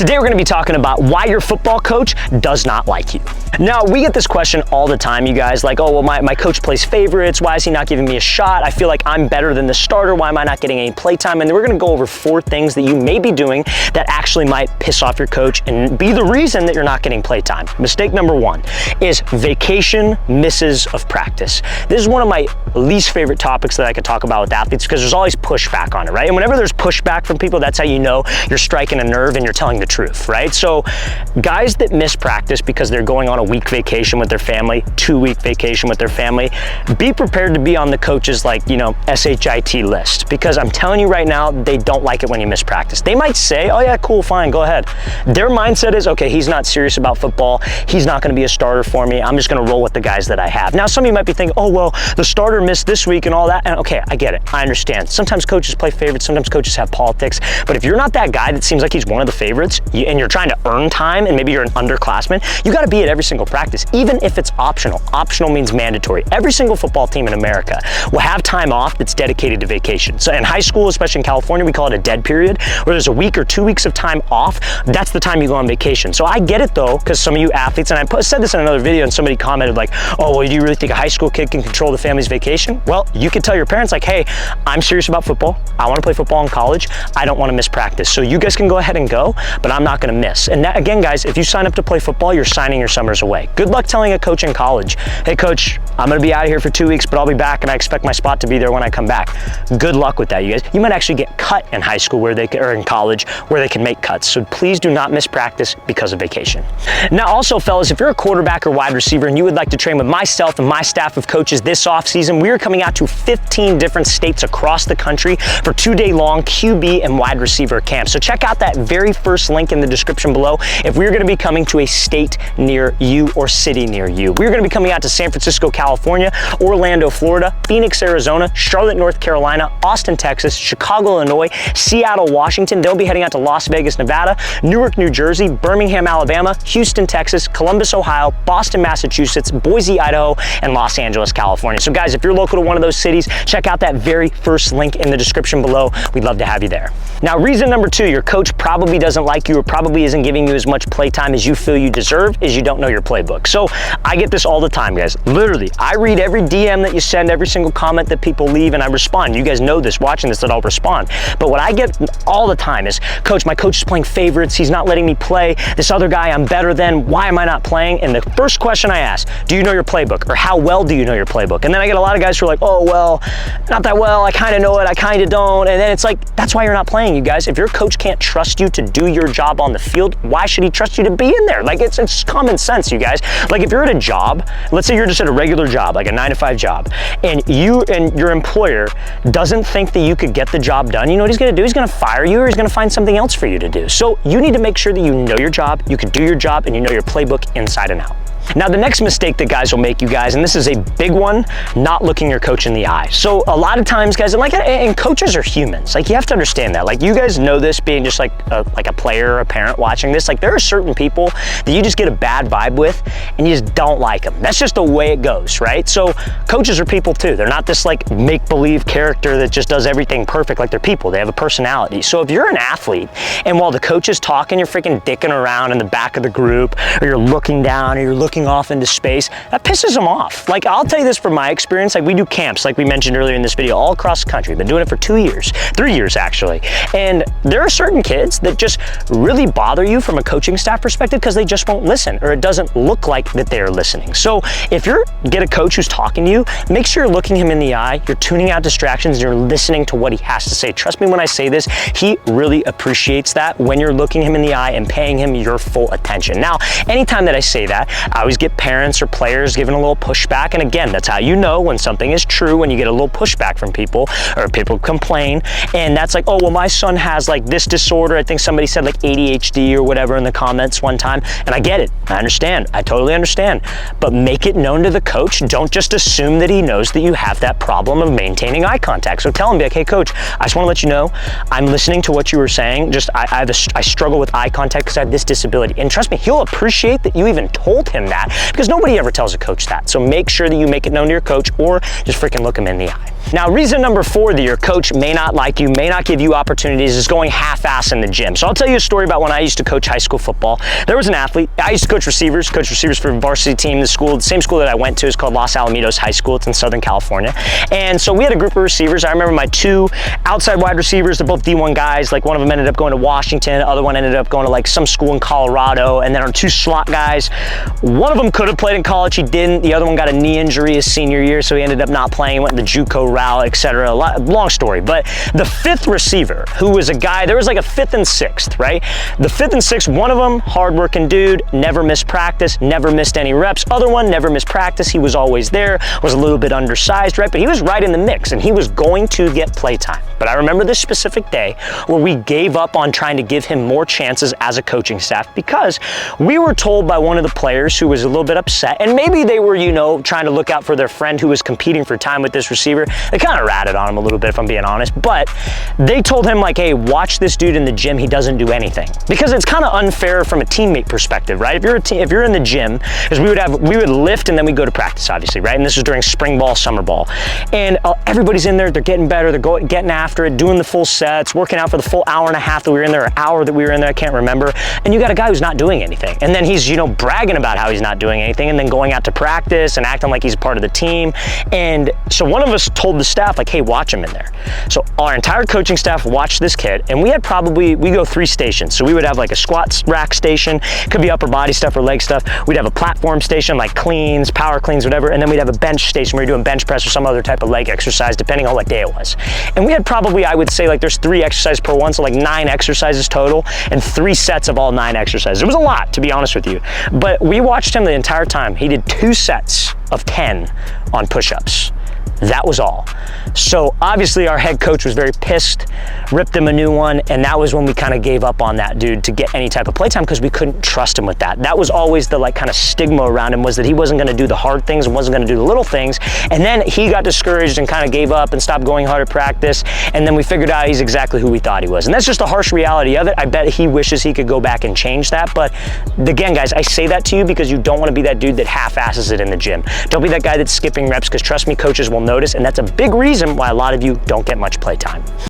Today we're going to be talking about why your football coach does not like you. Now, we get this question all the time, you guys, like, oh, well, my coach plays favorites. Why is he not giving me a shot? I feel like I'm better than the starter. Why am I not getting any play time? And then we're going to go over 4 things that you may be doing that actually might piss off your coach and be the reason that you're not getting play time. Mistake number 1 is vacation misses of practice. This is one of my least favorite topics that I could talk about with athletes because there's always pushback on it, right? And whenever there's pushback from people, that's how you know you're striking a nerve and you're telling the truth, right? So guys that miss practice because they're going on a week vacation with their family, 2-week vacation with their family, be prepared to be on the coach's SHIT list, because I'm telling you right now, they don't like it when you miss practice. They might say, oh yeah, cool, fine, go ahead. Their mindset is, okay, he's not serious about football. He's not gonna be a starter for me. I'm just gonna roll with the guys that I have. Now, some of you might be thinking, oh, well, the starter missed this week and all that. And okay, I get it, I understand. Sometimes coaches play favorites, sometimes coaches have politics, but if you're not that guy that seems like he's one of the favorites and you're trying to earn time and maybe you're an underclassman, you gotta be at every single practice, even if it's optional. Optional means mandatory. Every single football team in America will have time off that's dedicated to vacation. So in high school, especially in California, we call it a dead period, where there's a week or 2 weeks of time off. That's the time you go on vacation. So I get it though, because some of you athletes, and I said this in another video and somebody commented like, oh, well, do you really think a high school kid can control the family's vacation? Well, you could tell your parents like, hey, I'm serious about football. I want to play football in college. I don't want to miss practice. So you guys can go ahead and go, but I'm not going to miss. And that, again, guys, if you sign up to play football, you're signing your summers away. Good luck telling a coach in college, hey coach, I'm going to be out of here for 2 weeks, but I'll be back and I expect my spot to be there when I come back. Good luck with that, you guys. You might actually get cut in high school or in college where they can make cuts. So please do not miss practice because of vacation. Now also, fellas, if you're a quarterback or wide receiver and you would like to train with myself and my staff of coaches this offseason, we are coming out to 15 different states across the country for 2-day-long QB and wide receiver camps. So check out that very first link in the description below if we're going to be coming to a state near you or city near you. We're going to be coming out to San Francisco, California, Orlando, Florida, Phoenix, Arizona, Charlotte, North Carolina, Austin, Texas, Chicago, Illinois, Seattle, Washington. They'll be heading out to Las Vegas, Nevada, Newark, New Jersey, Birmingham, Alabama, Houston, Texas, Columbus, Ohio, Boston, Massachusetts, Boise, Idaho, and Los Angeles, California. So guys, if you're local to one of those cities, check out that very first link in the description below. We'd love to have you there. Now, reason number 2, your coach probably doesn't like you or probably isn't giving you as much play time as you feel you deserve is you don't know your playbook. So I get this all the time, guys. Literally, I read every DM that you send, every single comment that people leave, and I respond. You guys know this, watching this, that I'll respond. But what I get all the time is, coach, my coach is playing favorites. He's not letting me play. This other guy I'm better than. Why am I not playing? And the first question I ask, do you know your playbook? Or how well do you know your playbook? And then I get a lot of guys who are like, oh, well, not that well. I kind of know it. I kind of don't. And then it's like, that's why you're not playing, you guys. If your coach can't trust you to do your job on the field, why should he trust you to be in there? Like, it's common sense, you guys. Like, if you're at a job, let's say you're just at a regular job, like a 9-to-5 job, and you and your employer doesn't think that you could get the job done, you know what he's going to do? He's going to fire you, or he's going to find something else for you to do. So you need to make sure that you know your job, you can do your job, and you know your playbook inside and out. Now, the next mistake that guys will make, you guys, and this is a big one, not looking your coach in the eye. So a lot of times, guys, and coaches are humans. Like, you have to understand that. Like, you guys know this, being just like a player or a parent watching this. Like, there are certain people that you just get a bad vibe with and you just don't like them. That's just the way it goes, right? So coaches are people too. They're not this like make-believe character that just does everything perfect. Like, they're people. They have a personality. So if you're an athlete and while the coach is talking, you're freaking dicking around in the back of the group, or you're looking down, or you're looking off into space, that pisses them off. Like, I'll tell you this from my experience, like, we do camps, like we mentioned earlier in this video, all across the country. Been doing it for 2 years, 3 years actually. And there are certain kids that just really bother you from a coaching staff perspective because they just won't listen, or it doesn't look like that they are listening. So if you get a coach who's talking to you, make sure you're looking him in the eye, you're tuning out distractions, and you're listening to what he has to say. Trust me when I say this, he really appreciates that when you're looking him in the eye and paying him your full attention. Now, anytime that I say that, I always get parents or players giving a little pushback. And again, that's how you know when something is true, when you get a little pushback from people or people complain. And that's like, oh, well, my son has like this disorder. I think somebody said like ADHD or whatever in the comments one time. And I get it. I understand. I totally understand. But make it known to the coach. Don't just assume that he knows that you have that problem of maintaining eye contact. So tell him, be like, hey, coach, I just want to let you know, I'm listening to what you were saying. Just I struggle with eye contact because I have this disability. And trust me, he'll appreciate that you even told him that, because nobody ever tells a coach that. So make sure that you make it known to your coach, or just freaking look him in the eye. Now, reason number 4 that your coach may not like you, may not give you opportunities, is going half-ass in the gym. So I'll tell you a story about when I used to coach high school football. There was an athlete. I used to coach receivers for a varsity team. The same school that I went to is called Los Alamitos High School. It's in Southern California. And so we had a group of receivers. I remember my 2 outside wide receivers, they're both D1 guys. Like, one of them ended up going to Washington, the other one ended up going to like some school in Colorado, and then our 2 slot guys, one of them could have played in college, he didn't. The other one got a knee injury his senior year, so he ended up not playing, went the JUCO route, etc. Long story. But the 5th receiver, who was a guy, there was like a 5th and 6th, right? The 5th and 6th, one of them, hardworking dude, never missed practice, never missed any reps. Other one, never missed practice, he was always there, was a little bit undersized, right? But he was right in the mix, and he was going to get playtime. But I remember this specific day where we gave up on trying to give him more chances as a coaching staff, because we were told by one of the players who was a little bit upset, and maybe they were, you know, trying to look out for their friend who was competing for time with this receiver. They kind of ratted on him a little bit, if I'm being honest, but they told him, like, hey, watch this dude in the gym, he doesn't do anything. Because it's kind of unfair from a teammate perspective, right? If you're in the gym, because we would lift and then we go to practice, obviously, right? And this was during spring ball, summer ball. And everybody's in there, they're getting better, they're getting after it, doing the full sets, working out for the full hour and a half that we were in there, or hour that we were in there, I can't remember. And you got a guy who's not doing anything. And then he's, you know, bragging about how he's not doing anything, and then going out to practice and acting like he's part of the team. And so one of us told the staff, like, hey, watch him in there. So our entire coaching staff watched this kid, and we go 3 stations. So we would have like a squat rack station, could be upper body stuff or leg stuff. We'd have a platform station, like cleans, power cleans, whatever. And then we'd have a bench station where you're doing bench press or some other type of leg exercise, depending on what day it was. And we had probably, I would say, like, there's 3 exercises per one, so like 9 exercises total, and 3 sets of all 9 exercises. It was a lot, to be honest with you. But we watched him the entire time. He did 2 sets of 10 on push-ups. That was all. So obviously our head coach was very pissed, ripped him a new one, and that was when we kind of gave up on that dude to get any type of playtime, because we couldn't trust him with that. That was always the like kind of stigma around him, was that he wasn't going to do the hard things and wasn't going to do the little things. And then he got discouraged and kind of gave up and stopped going hard at practice. And then we figured out he's exactly who we thought he was. And that's just the harsh reality of it. I bet he wishes he could go back and change that. But again, guys, I say that to you because you don't want to be that dude that half-asses it in the gym. Don't be that guy that's skipping reps, because trust me, coaches will notice, and that's a big reason why a lot of you don't get much playtime.